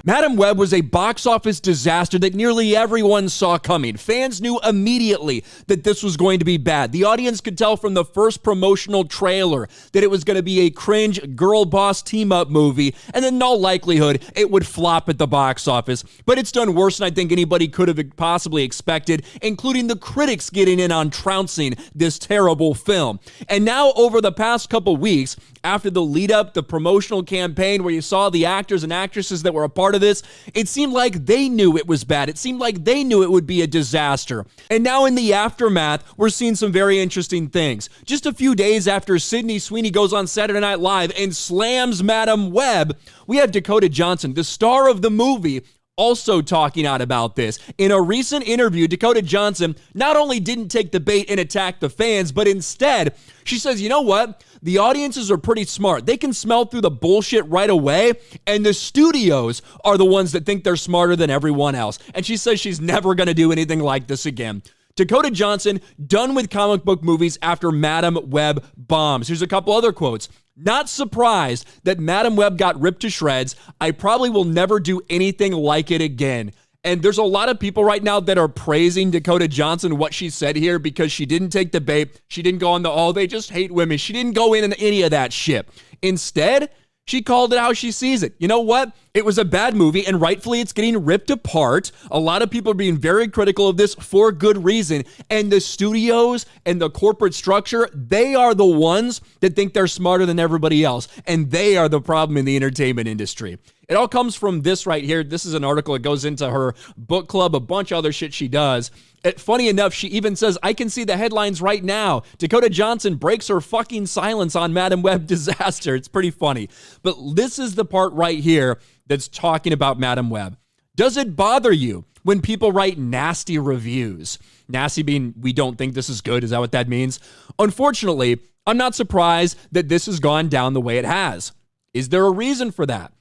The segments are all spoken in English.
Madam Web was a box office disaster that nearly everyone saw coming. Fans knew immediately that this was going to be bad. The audience could tell from the first promotional trailer that it was going to be a cringe girl boss team-up movie, and in all likelihood, it would flop at the box office. But it's done worse than I think anybody could have possibly expected, including the critics getting in on trouncing this terrible film. And now, over the past couple weeks, after the lead-up, the promotional campaign where you saw the actors and actresses that were a part of this, it seemed like they knew it was bad. It seemed like they knew it would be a disaster. And now in the aftermath, we're seeing some very interesting things. Just a few days after Sydney Sweeney goes on Saturday Night Live and slams Madam Web, we have Dakota Johnson, the star of the movie, also talking out about this. In a recent interview, Dakota Johnson not only didn't take the bait and attack the fans, but instead, she says, you know what? The audiences are pretty smart. They can smell through the bullshit right away, and the studios are the ones that think they're smarter than everyone else. And she says she's never going to do anything like this again. Dakota Johnson, done with comic book movies after Madam Web bombs. Here's a couple other quotes. Not surprised that Madam Web got ripped to shreds. I probably will never do anything like it again. And there's a lot of people right now that are praising Dakota Johnson, what she said here, because she didn't take the bait. She didn't go on the, oh, they just hate women. She didn't go in any of that shit. Instead, she called it how she sees it. You know what? It was a bad movie, and rightfully it's getting ripped apart. A lot of people are being very critical of this for good reason. And the studios and the corporate structure, they are the ones that think they're smarter than everybody else. And they are the problem in the entertainment industry. It all comes from this right here. This is an article that goes into her book club, a bunch of other shit she does. Funny enough, she even says, I can see the headlines right now. Dakota Johnson breaks her fucking silence on Madam Web disaster. It's pretty funny. But this is the part right here that's talking about Madam Web. Does it bother you when people write nasty reviews? Nasty being, we don't think this is good. Is that what that means? Unfortunately, I'm not surprised that this has gone down the way it has. Is there a reason for that?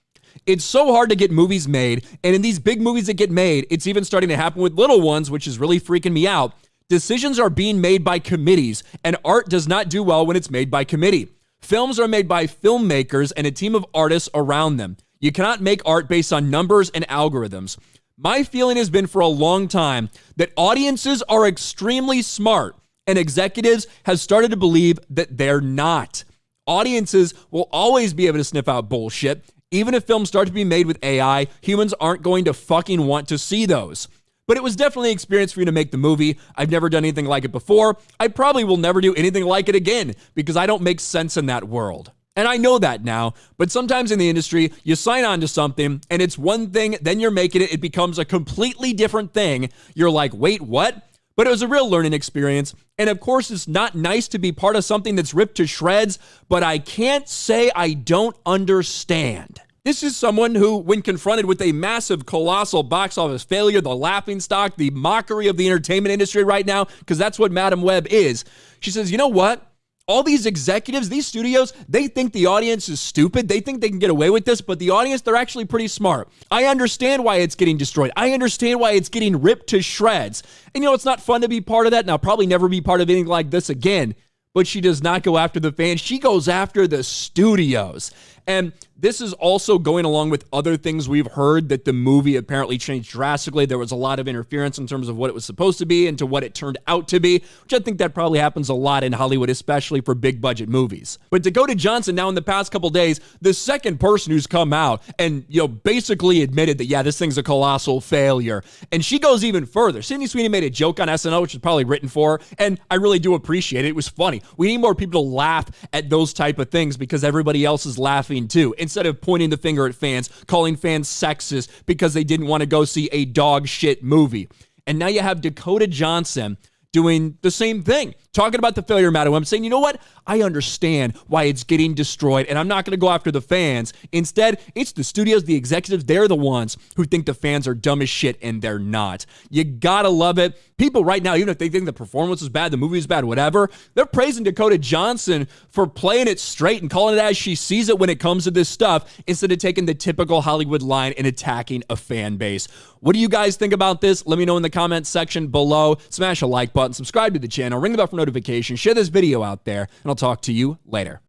It's so hard to get movies made, and in these big movies that get made, it's even starting to happen with little ones, which is really freaking me out. Decisions are being made by committees, and art does not do well when it's made by committee. Films are made by filmmakers and a team of artists around them. You cannot make art based on numbers and algorithms. My feeling has been for a long time that audiences are extremely smart, and executives have started to believe that they're not. Audiences will always be able to sniff out bullshit. Even if films start to be made with AI, humans aren't going to fucking want to see those. But it was definitely an experience for you to make the movie. I've never done anything like it before. I probably will never do anything like it again because I don't make sense in that world. And I know that now, but sometimes in the industry, you sign on to something and it's one thing, then you're making it, it becomes a completely different thing. You're like, wait, what? But it was a real learning experience. And of course, it's not nice to be part of something that's ripped to shreds, but I can't say I don't understand. This is someone who, when confronted with a massive, colossal box office failure, the laughingstock, the mockery of the entertainment industry right now, because that's what Madam Web is, she says, you know what? All these executives, these studios, they think the audience is stupid. They think they can get away with this, but the audience, they're actually pretty smart. I understand why it's getting destroyed. I understand why it's getting ripped to shreds. And it's not fun to be part of that, and I'll probably never be part of anything like this again. But she does not go after the fans. She goes after the studios. And this is also going along with other things we've heard that the movie apparently changed drastically. There was a lot of interference in terms of what it was supposed to be and to what it turned out to be, which I think that probably happens a lot in Hollywood, especially for big budget movies. But Dakota Johnson, now in the past couple days, the second person who's come out and, basically admitted that, yeah, this thing's a colossal failure. And she goes even further. Sydney Sweeney made a joke on SNL, which was probably written for her, and I really do appreciate it. It was funny. We need more people to laugh at those type of things because everybody else is laughing too. Instead of pointing the finger at fans, calling fans sexist because they didn't want to go see a dog shit movie. And now you have Dakota Johnson doing the same thing, talking about the failure of Madam Web, saying, you know what? I understand why it's getting destroyed, and I'm not going to go after the fans. Instead, it's the studios, the executives, they're the ones who think the fans are dumb as shit, and they're not. You gotta love it. People right now, even if they think the performance is bad, the movie is bad, whatever, they're praising Dakota Johnson for playing it straight and calling it as she sees it when it comes to this stuff, instead of taking the typical Hollywood line and attacking a fan base. What do you guys think about this? Let me know in the comments section below. Smash a like button, subscribe to the channel, ring the bell for notifications, share this video out there, and I'll talk to you later.